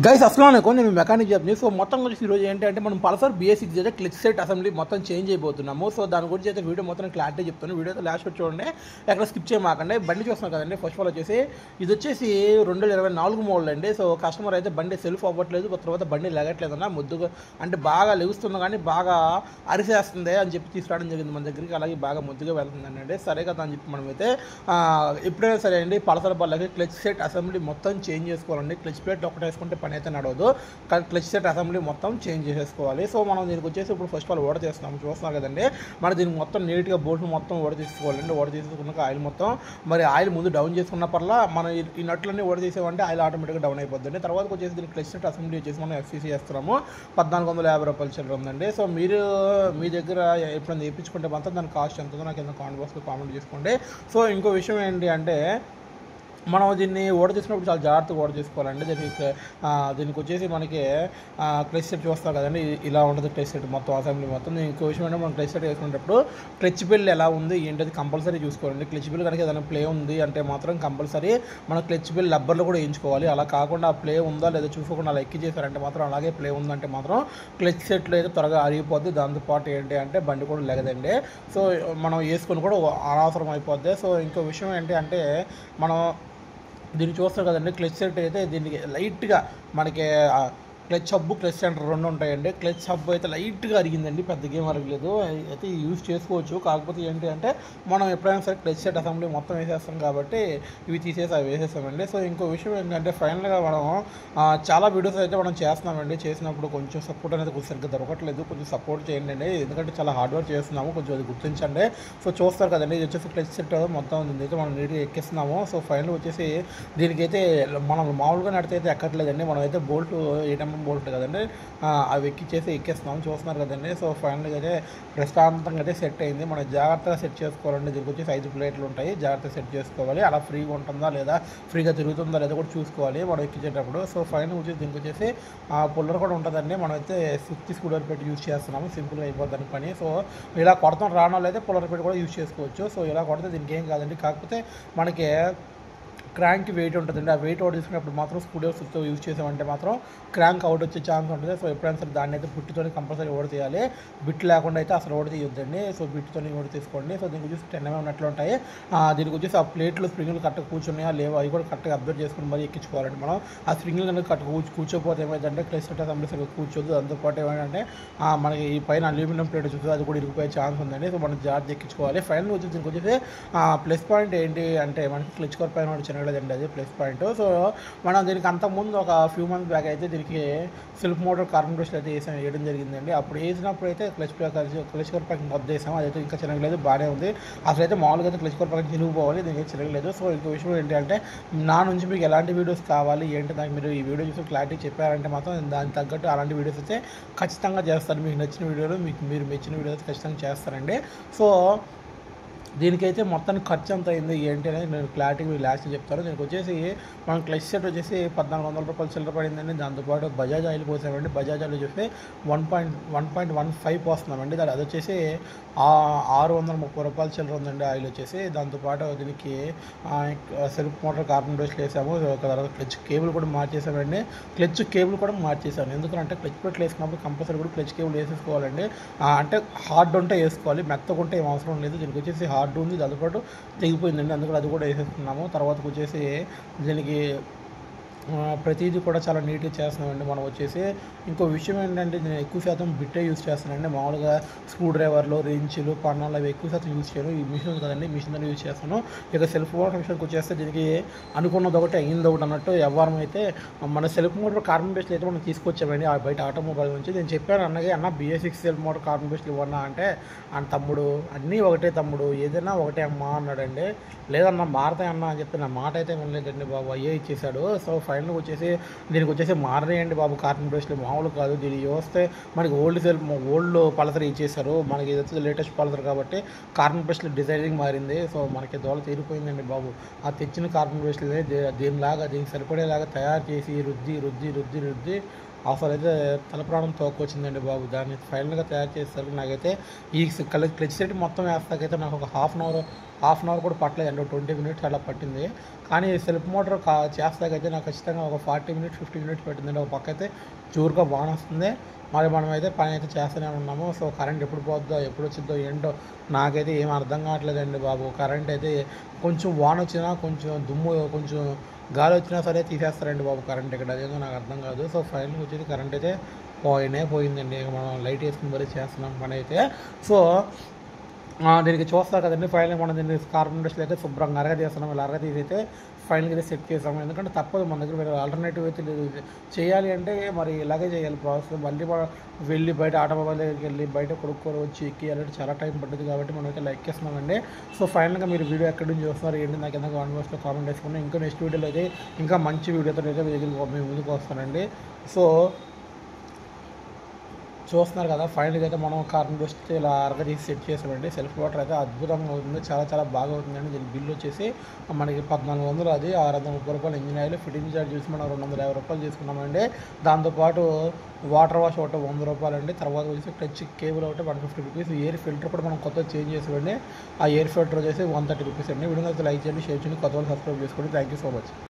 Guys అస్సలాముఅలైకుం నేను mechanic జాబ్ని. So మొత్తం గురించి ఈరోజు ఏంటంటే మనం పల్సర్ BS6 అయితే క్లిచ్ సెట్ అసెంబ్లీ మొత్తం చేంజ్ అయిపోతున్నాము. సో దాని గురించి అయితే వీడియో మొత్తం క్లారిటీ చెప్తాను. వీడియో అయితే లాస్ట్ చూడండి, ఎక్కడ స్కిప్ చేయమాకండి. బండి చూస్తున్నాం కదండి, ఫస్ట్ ఆఫ్ ఆల్ వచ్చేసి ఇది వచ్చేసి 2024 మోడల్ అండి. సో కస్టమర్ అయితే బండి సెల్ఫ్ అవ్వట్లేదు, తర్వాత బండి లెగట్లేదు అన్న ముద్దుగా, అంటే బాగా లెగుస్తుంది కానీ బాగా అరిసేస్తుంది అని చెప్పి తీసుకురావడం జరిగింది మన దగ్గరికి. అలాగే బాగా ముద్దుగా వెళ్తుందండి అండి. సరే కదా అని చెప్పి మనమైతే ఎప్పుడైనా సరే అండి పల్సర్ బళ్ళకి క్లచ్ సెట్ అసెంబ్లీ మొత్తం చేంజ్ చేసుకోవాలండి. క్లచ్ ప్లేట్ ఒకటి వేసుకుంటే పని అయితే నడవదు, కానీ క్లచ్ సెట్ అసెంబ్లీ మొత్తం చేంజ్ చేసేసుకోవాలి. సో మనం దీనికి వచ్చేసి ఇప్పుడు ఫస్ట్ ఆల్ ఓడ చేస్తున్నాము, చూస్తున్నాం కదండి. మరి దీనికి మొత్తం నీట్గా బోల్ట్ మొత్తం ఓడ తీసుకోవాలండి. ఓడ తీసుకున్నాక ఆయిల్ మొత్తం, మరి ఆయిల్ ముందు డౌన్ చేసుకున్న పర్లా మనం ఈ నట్లన్నీ ఓడ తీసేవంటే ఆయిల్ ఆటోమేటిక్గా డౌన్ అయిపోద్దండి. తర్వాత వచ్చేసి దీనికి క్లచ్ సెట్ అసెంబ్లీ వచ్చేసి మనం FCC చేస్తున్నాము. 1450 రూపాయలు చిల్లర ఉందండి. సో మీరు మీ దగ్గర ఎప్పుడైనా చేయించుకుంటే మాత్రం దాని కాస్ట్ ఎంత ఉందో నాకు ఏదైనా కామెంట్ బాక్స్లో కామెంట్ చేసుకోండి. సో ఇంకో విషయం ఏంటి అంటే మనం దీన్ని ఓడ తీసుకున్నప్పుడు చాలా జాగ్రత్తగా ఓడ చేసుకోవాలండి. దీనికి వచ్చేసి మనకి క్లచ్ సెట్ చూస్తాం కదండి, ఇలా ఉంటుంది క్లచ్ సెట్ మొత్తం అసెంబ్లీ మొత్తం. ఇంకో విషయం ఏంటంటే మనం క్లచ్ సెట్ వేసుకునేటప్పుడు క్లచ్ బిల్ ఎలా ఉంది ఏంటది కంపల్సరీ చూసుకోవాలండి. క్లచ్ బిల్ కనుక ఏదైనా ప్లే ఉంది అంటే మాత్రం కంపల్సరీ మన క్లచ్ బిల్ రబ్బర్లో కూడా వేయించుకోవాలి. అలా కాకుండా ఆ ప్లే ఉందా లేదా చూసుకోకుండా అలా ఎక్కి చేశారంటే మాత్రం, అలాగే ప్లే ఉందంటే మాత్రం క్లచ్ సెట్లో అయితే త్వరగా అరిగిపోద్ది. దాంతోపాటు ఏంటి అంటే బండి కూడా లెగదండి. సో మనం వేసుకొని కూడా అనవసరం అయిపోద్ది. సో ఇంకో విషయం ఏంటి అంటే మనం దీన్ని చూస్తారు కదండి, క్లచ్ సెట్ అయితే దీనికి లైట్గా మనకి క్లచ్ హబ్ క్లచ్ సెంటర్ రెండు ఉంటాయండి. క్లచ్ హబ్ అయితే లైట్గా అరిగిందండి, పెద్దగా ఏం అరగలేదు. అయితే యూజ్ చేసుకోవచ్చు. కాకపోతే ఏంటి అంటే మనం ఎప్పుడైనా సరే క్లచ్ సెట్ అసెంబ్లీ మొత్తం వేసేస్తాం కాబట్టి ఇవి తీసేసి అవి వేసేస్తామండి. సో ఇంకో విషయం ఏంటంటే ఫైనల్గా మనం చాలా వీడియోస్ అయితే మనం చేస్తున్నామండి. చేసినప్పుడు కొంచెం సపోర్ట్ అనేది కొంచెం సరిగ్గా దొరకట్లేదు, కొంచెం సపోర్ట్ చేయండి అండి. ఎందుకంటే చాలా హార్డ్ వర్క్ చేస్తున్నాము, కొంచెం అది గుర్తించండి. సో చూస్తారు కదండి, ఇది వచ్చేసి క్లచ్ సెట్ మొత్తం అయితే మనం నీట్గా ఎక్కిస్తున్నాము. సో ఫైనల్ వచ్చేసి దీనికైతే మనం మామూలుగా నడితే ఎక్కట్లేదండి. మనం అయితే బోల్ట్ 8mm బోల్ట్ కదండి, అవి ఎక్కేస్తున్నాము, చూస్తున్నారు కదండి. సో ఫైనల్గా అయితే ప్రశాంతంగా అయితే సెట్ అయింది. మనం జాగ్రత్తగా సెట్ చేసుకోవాలండి. దీనికి వచ్చేసి 5 ప్లేట్లు ఉంటాయి, జాగ్రత్తగా సెట్ చేసుకోవాలి. అలా ఫ్రీగా ఉంటుందా లేదా, ఫ్రీగా తిరుగుతుందా లేదా కూడా చూసుకోవాలి మనం ఎక్కించేటప్పుడు. సో ఫైనల్ వచ్చేసి దీనికి వచ్చేసి పుల్లర్ కూడా ఉంటుందండి. మనం అయితే 50 స్కూటర్ పెట్టి యూజ్ చేస్తున్నాము, సింపుల్గా అయిపోద్దని పని. సో ఇలా కొడతాం రాని వాళ్ళు అయితే పుల్లర్ పెట్టి కూడా యూజ్ చేసుకోవచ్చు. సో ఇలా కొడితే దీనికి ఏం కాదండి. కాకపోతే మనకి క్రాంక్ వెయిట్ ఉంటుందండి, ఆ వెయిట్ అవుట్ తీసుకున్నప్పుడు మాత్రం స్క్రూ డ్రైవర్స్తో యూజ్ చేసామంటే మాత్రం క్రాంక్ అవుట్ వచ్చే ఛాన్స్ ఉంటుంది. సో ఎప్పుడైనా సరే దాన్ని అయితే బిట్తో కంపల్సరీ ఓడ తీయాలి. బిట్ లేకుండా అయితే అసలు ఓడ తీయొద్దండి. సో బిట్తో ఓడ తీసుకోండి. సో దీనికి వచ్చేసి 10mm ఉన్నట్లు ఉంటాయి. దీనికి వచ్చేసి ఆ ప్లేట్లు స్ప్రింగ్లు కరెక్ట్గా కూర్చున్నాయా లేవో అవి కూడా కరెక్ట్గా అబ్జర్వ్ చేసుకుని మరీ ఎక్కించుకోవాలండి. మనం ఆ స్ప్రింగ్లు కనుక కరెక్ట్గా కూర్చోపోతే ఏమైందంటే క్లచ్ సెట్ అసెంబ్లీ సరిగ్గా కూర్చోదు. దాంతోపాటు ఏమైందంటే మనకి ఈ పైన అల్యూమినియం ప్లేట్ చూస్తే అది కూడా ఇరిగిపోయే ఛాన్స్ ఉందండి. సో మనం జాగ్రత్త ఎక్కించుకోవాలి. ఫైనల్ వచ్చేసి దీనికి వచ్చేసి ప్లస్ పాయింట్ ఏంటి అంటే మనకి క్లచ్ కోర్ పైన చిన్నగలేదండి, అది ప్లస్ పాయింట్. సో మనం దీనికి అంతకుముందు ఒక ఫ్యూ మంత్స్ బ్యాక్ అయితే దీనికి సెల్ఫ్ మోటార్ కార్బన్ బ్రష్లు అయితే వేయడం జరిగిందండి. అప్పుడు వేసినప్పుడు అయితే క్లచ్ కోర్ ప్యాకింగ్ వద్ద వేసాము, అదైతే ఇంకా చిన్నగలేదు, బాగానే ఉంది. అసలు అయితే మామూలుగా అయితే క్లచ్ కోర్ ప్యాకింగ్ చిరిగిపోవాలి, దీనికి చిరగలేదు. సో ఇంకో విషయం ఏంటంటే నా నుంచి మీకు ఎలాంటి వీడియోస్ కావాలి ఏంటి దానికి మీరు ఈ వీడియో చూసి క్లారిటీ చెప్పారంటే మాత్రం దానికి తగ్గట్టు అలాంటి వీడియోస్ అయితే ఖచ్చితంగా చేస్తారు. మీకు నచ్చిన వీడియోలు మీరు మెచ్చిన వీడియోస్ ఖచ్చితంగా చేస్తారండి. సో దీనికైతే మొత్తానికి ఖర్చు ఎంత అయింది ఏంటి అనేది నేను క్లారిటీగా మీరు లాస్ట్ చెప్తాను. దీనికి వచ్చేసి మనం క్లచ్ సెట్ వచ్చేసి 1400 రూపాయలు చిల్లర పడిందండి. దాంతోపాటు బజాజ్ ఆయిల్ పోసామండి. బజాజ్ ఆయిల్ వచ్చేసి 1.15 పోస్తున్నామండి. అది వచ్చేసి 630 రూపాయలు చిల్లర ఉందండి ఆయిల్ వచ్చేసి. దాంతోపాటు దీనికి సెల్ఫ్ మోటార్ కార్బన్ బ్రష్లు వేసాము. తర్వాత క్లచ్ కేబుల్ కూడా మార్చేసామండి. క్లచ్ కేబుల్ కూడా మార్చేసాను, ఎందుకంటే క్లచ్ ప్లేట్లు వేసుకున్నప్పుడు కంపల్సరీ కూడా క్లచ్ కేబుల్ వేసేసుకోవాలండి. అంటే హార్డ్ ఉంటే వేసుకోవాలి, మెత్తగా ఉంటే ఏం అవసరం లేదు. దీనికి వచ్చేసి హార్డ్ ఉంది, దాంతోపాటు తెగిపోయిందండి, అందుకని అది కూడా వేసేస్తున్నాము. తర్వాతకు వచ్చేసి దీనికి ప్రతిదీ కూడా చాలా నీట్గా చేస్తున్నామండి మనం వచ్చేసి. ఇంకో విషయం ఏంటంటే నేను ఎక్కువ శాతం బిట్టే యూజ్ చేస్తానండి. మామూలుగా స్క్రూ డ్రైవర్లు, రెంచులు, పన్నాలు అవి ఎక్కువ శాతం యూజ్ చేయను. ఈ మిషన్ కదండి, మిషన్ అనేది యూజ్ చేస్తాను. ఇక సెల్ఫ్ మోటార్ మిషన్కి వచ్చేస్తే దీనికి అనుకున్నది ఒకటి అయ్యింది ఒకటి అన్నట్టు. వ్యవహారం అయితే మన సెల్ఫ్ మోటార్ కార్బన్ బేస్లు అయితే మనం తీసుకొచ్చామండి బయట ఆటోమొబైల్ నుంచి. నేను చెప్పాను అన్నగా, అన్న BS6 సెల్ఫ్ మోటార్ కార్బన్ బేస్లు ఇవ్వన్నా అంటే తమ్ముడు అన్నీ ఒకటే తమ్ముడు, ఏదైనా ఒకటే అమ్మా అన్నాడండి. లేదన్నా మారతాయి అన్న అని చెప్పి నా మాట అయితే వినలేదండి బాబు, అయ్యే ఇచ్చేసాడు. సో ఫైనల్గా వచ్చేసి దీనికి వచ్చేసి మారనేయండి బాబు కార్బన్ బ్రష్లు, మామూలు కాదు. దీన్ని చూస్తే మనకి ఓల్డ్ పల్సర్ ఇచ్చేసారు, మనకి ఇది వచ్చేసి లేటెస్ట్ పల్సర్ కాబట్టి కార్బన్ బ్రష్లు డిజైనింగ్ మారింది. సో మనకి దోళ తీరిపోయిందండి బాబు. ఆ తెచ్చిన కార్బన్ బ్రష్లు దీనికి సరిపడేలాగా తయారు చేసి రుద్ది అసలు అయితే తల ప్రాణం తోకొచ్చిందండి బాబు. దాన్ని ఫైనల్గా తయారు చేసేసరికి నాకైతే ఈ క్లచ్ సెట్ మొత్తం వేస్తాకైతే నాకు ఒక హాఫ్ అన్ అవర్ కూడా పట్టలేదండి. ఒక 20 మినిట్స్ అలా పట్టింది. కానీ సెల్ఫ్ మోటార్ చేస్తాకైతే నాకు ఖచ్చితంగా ఒక 40 మినిట్స్ 50 మినిట్స్ పట్టిందండి. ఒక పక్క అయితే జోరుగా వాన వస్తుంది, మరి మనం అయితే పని అయితే చేస్తూనే ఉన్నాము. సో కరెంట్ ఎప్పుడు పోద్దో ఎప్పుడు వచ్చిద్దో ఏంటో నాకైతే ఏం అర్థం కావట్లేదండి బాబు. కరెంట్ అయితే కొంచెం వాన వచ్చినా, కొంచెం దుమ్ము, కొంచెం గాలి వచ్చినా సరే తీసేస్తారండి బాబు కరెంట్ ఇక్కడ. అదేదో నాకు అర్థం కాదు. సో ఫైనల్గా వచ్చేది కరెంట్ అయితే పోయిందండి. ఇక మనం లైట్ వేసుకుని మరీ చేస్తున్నాం పని అయితే. సో దీనికి చూస్తారు కదండి, ఫైనల్గా మనం దీన్ని కార్బన్ డస్ట్లు అయితే శుభ్రంగా అరగదీస్తున్నాం. ఇలా అరగదీసి అయితే ఫైనల్గా అయితే సెట్ చేసాము. ఎందుకంటే తప్పదు, మన దగ్గర వేరే ఆల్టర్నేటివ్ అయితే లేదు. చేయాలి అంటే మరి ఇలాగే చేయాలి ప్రాసెస్. మళ్ళీ మనం వెళ్ళి బయట ఆటోమొబైల్ దగ్గరికి వెళ్ళి బయట కొనుక్కొని వచ్చి ఎక్కియాలంటే చాలా టైం పడుతుంది. కాబట్టి మనం అయితే లైక్ చేస్తున్నామండి. సో ఫైనల్గా మీరు వీడియో ఎక్కడి నుంచి చూస్తున్నారు ఏంటి నాకు కింద కామెంట్ బాక్స్లో కామెంట్ చేసుకుని, ఇంకా నెక్స్ట్ వీడియోలో అయితే ఇంకా మంచి వీడియోతో అయితే మీ ముందుకు వస్తానండి. సో చూస్తున్నారు కదా, ఫైనల్గా అయితే మనం కార్బన్ డస్ట్ ఇలా అరగదీసి సెట్ చేసామండి. సెల్ఫ్ వాటర్ అయితే అద్భుతంగా అవుతుంది, చాలా చాలా బాగా అవుతుందండి. దీని బిల్ వచ్చేసి మనకి 1400, అది 630 రూపాయలు ఇంజిన్ ఆయిల్. ఫిట్టింగ్ చార్జ్ చూసి మనం 250 రూపాయలు తీసుకున్నామండి. దాంతోపాటు వాటర్ వాష్ ఒకటి 100 రూపాయలు అండి. తర్వాత వచ్చేసి టచ్ కేబుల్ ఒకటి 150 రూపీస్. ఎయిర్ ఫిల్టర్ కూడా మనం కొత్తగా చేంజ్ చేసామండి. ఆ ఎయిర్ ఫిల్టర్ వచ్చేసి 130 రూపీస్ అండి. వీడియో అయితే లైక్ చేయండి, షేర్ చేయండి, కొత్త వాళ్ళు సబ్స్క్రైబ్ చేసుకోండి. Thank you so much.